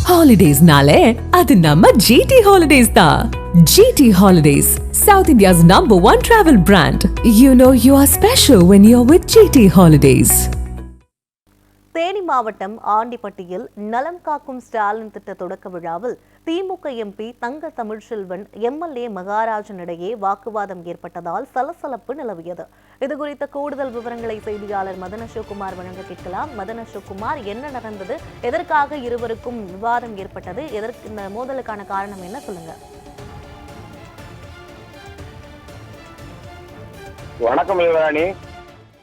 Holidays-nale, adu namma GT Holidays da. GT Holidays, South India's #1 travel brand. You know you are special when you're with GT Holidays. Theni மாவட்டம் ஆண்டிப்பட்டியில் நலம் காக்கும் ஸ்டாலின் திட்ட தொடக்க விழாவில் திமுக MP தங்க Tamilselvan MLA மகாராஜன் இடையே வாக்குவாதம் ஏற்பட்டதால் சலசலப்பு நிலவியது. இதுகுறித்த கூடுதல் விவரங்களை செய்தியாளர் மதன் அசோக்குமார் வழங்க கேட்கலாம். மதன் அசோக்குமார், என்ன நடந்தது? எதற்காக இருவருக்கும் விவாதம் ஏற்பட்டது? இந்த மோதலுக்கான காரணம் என்ன, சொல்லுங்க. வணக்கம் யுவராணி.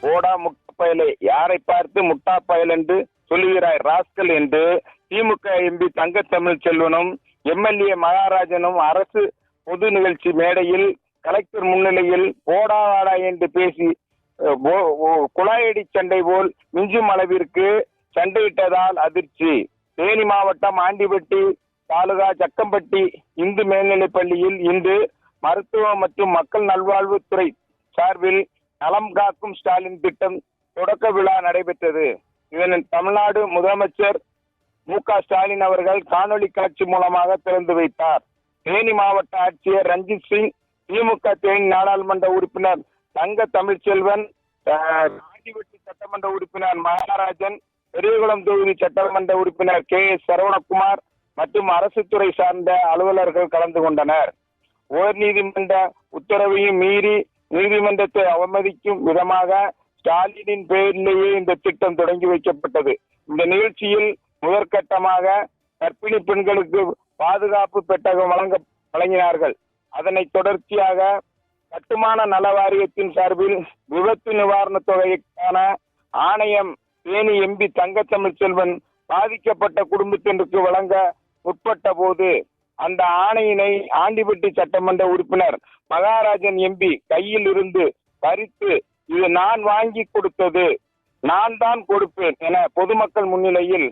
போடா முட்டப்பயலே, யாரை பார்த்து முட்டா பயல் என்று சொல்லுகிறாய் ராஸ்கல் என்று திமுக எம்பி தங்க தமிழ்ச்செல்வனும் எம்எல்ஏ மகாராஜனும் அரசு பொது நிகழ்ச்சி மேடையில் கலெக்டர் முன்னிலையில் போடா வாடா என்று பேசி குழாயடி சண்டை போல் மிஞ்சும் அளவிற்கு சண்டையிட்டதால் அதிர்ச்சி. தேனி மாவட்டம் ஆண்டிப்பட்டி தாலுகா சக்கம்பட்டி இந்து மேல்நிலைப் பள்ளியில் இன்று மருத்துவ மற்றும் மக்கள் நல்வாழ்வுத்துறை சார்பில் நலம் காக்கும் ஸ்டாலின் திட்டம் தொடக்க விழா நடைபெற்றது. இதனை தமிழ்நாடு முதலமைச்சர் மு.க. ஸ்டாலின் அவர்கள் காணொலி காட்சி மூலமாக திறந்து வைத்தார். தேனி மாவட்ட ஆட்சியர் ரஞ்சித் சிங், திமுக தேனி நாடாளுமன்ற உறுப்பினர் தங்க தமிழ்ச்செல்வன், ஆண்டிப்பட்டி சட்டமன்ற உறுப்பினர் மகாராஜன், பெரியகுளம் தொகுதி சட்டமன்ற உறுப்பினர் கே.எஸ். சரவணகுமார் மற்றும் அரசு துறை சார்ந்த அலுவலர்கள் கலந்து கொண்டனர். உயர் நீதிமன்ற உத்தரவையும் மீறி நீதிமன்றத்தை அவமதிக்கும் விதமாக ஸ்டாலினின் பெயரிலேயே இந்த திட்டம் தொடங்கி வைக்கப்பட்டது. இந்த நிகழ்ச்சியில் முதற்கட்டமாக கர்ப்பிணி பெண்களுக்கு பாதுகாப்பு பெட்டகம் வழங்கினார்கள். அதனை தொடர்ச்சியாக கட்டுமான நல வாரியத்தின் சார்பில் விபத்து நிவாரண தொகைக்கான ஆணையம் தேனி எம்பி தங்க தமிழ்ச்செல்வன் பாதிக்கப்பட்ட குடும்பத்தினருக்கு வழங்க முற்பட்ட போது அந்த ஆணையினை ஆண்டிப்பட்டி சட்டமன்ற உறுப்பினர் மகாராஜன் எம்பி கையில் இருந்து பறித்து, இது நான் வாங்கி கொடுத்தது, நான் தான் கொடுப்பேன் என பொதுமக்கள் முன்னிலையில்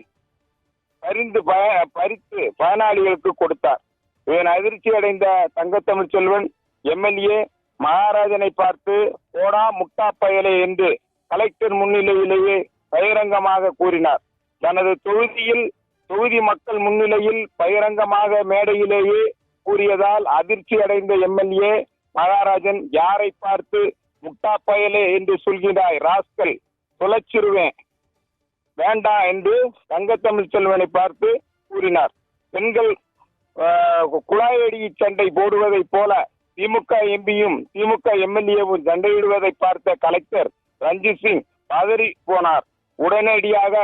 பறித்து பயனாளிகளுக்கு கொடுத்தார். இதன் அதிர்ச்சி அடைந்த தங்க தமிழ்ச்செல்வன் எம்எல்ஏ மகாராஜனை பார்த்து போடா முட்டா பயலே என்று கலெக்டர் முன்னிலையிலேயே பகிரங்கமாக கூறினார். தனது தொகுதி மக்கள் முன்னிலையில் பகிரங்கமாக மேடையிலேயே கூறியதால் அதிர்ச்சி அடைந்த எம்எல்ஏ மகாராஜன், யாரை பார்த்து முட்டா பயலே என்று சொல்கிறாய் ராஸ்கல், தொலைச்சிருவேன், வேண்டாம் என்று தங்க தமிழ்ச்செல்வனை பார்த்து கூறினார். பெண்கள் குழாயடி சண்டை போடுவதை போல திமுக எம்பியும் திமுக எம்எல்ஏவும் சண்டையிடுவதை பார்த்த கலெக்டர் ரஞ்சித் சிங் பதறி போனார். உடனடியாக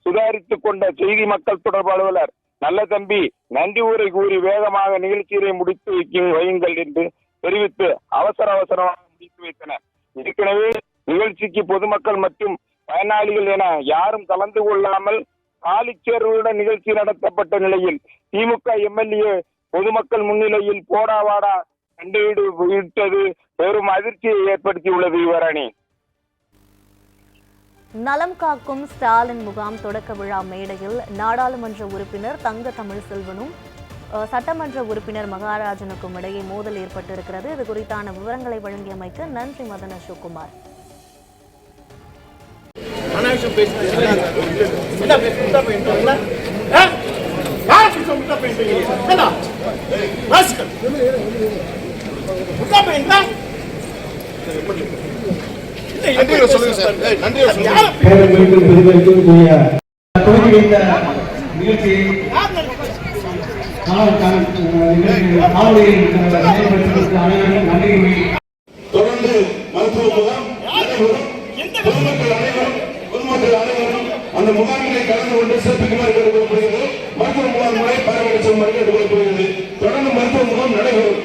சுதாரித்துக் கொண்ட செய்தி மக்கள் தொடர்பு அலுவலர் நல்ல தம்பி நன்றி உரை கூறி வேகமாக நிகழ்ச்சியை முடித்து வையுங்கள் என்று தெரிவித்து அவசரமாக முடித்து வைத்தனர். ஏற்கனவே நிகழ்ச்சிக்கு பொதுமக்கள் மற்றும் பயனாளிகள் என யாரும் கலந்து கொள்ளாமல் காலிச்சேர்வுடன் நிகழ்ச்சி நடத்தப்பட்ட நிலையில் திமுக எம்எல்ஏ பொதுமக்கள் முன்னிலையில் போடா வாடா சண்டையிட்டது பெரும் அதிர்ச்சியை ஏற்படுத்தியுள்ளது. யுவராணி, நலம் காக்கும் ஸ்டாலின் முகாம் தொடக்க விழா மேடையில் நாடாளுமன்ற உறுப்பினர் தங்க தமிழ்செல்வனும் சட்டமன்ற உறுப்பினர் மகாராஜனுக்கும் இடையே மோதல் ஏற்பட்டிருக்கிறது. இது குறித்தான விவரங்களை வழங்கியமைக்கு நன்றி மதன் அசோக்குமார். தொடர்ந்து மருத்துவ முகாம் பொதுமக்கள் அனைவரும் அந்த முகாமிலே கலந்து கொண்டு சிறப்பிக்குமாறு கேட்டுக்கொள்ளப்படுகிறது. மருத்துவ முகாம் முறை பரவடிச்சுமாறு கேட்டுக்கொள்ளப்படுகிறது. தொடர்ந்து மருத்துவ முகாம் நடைபெறும்.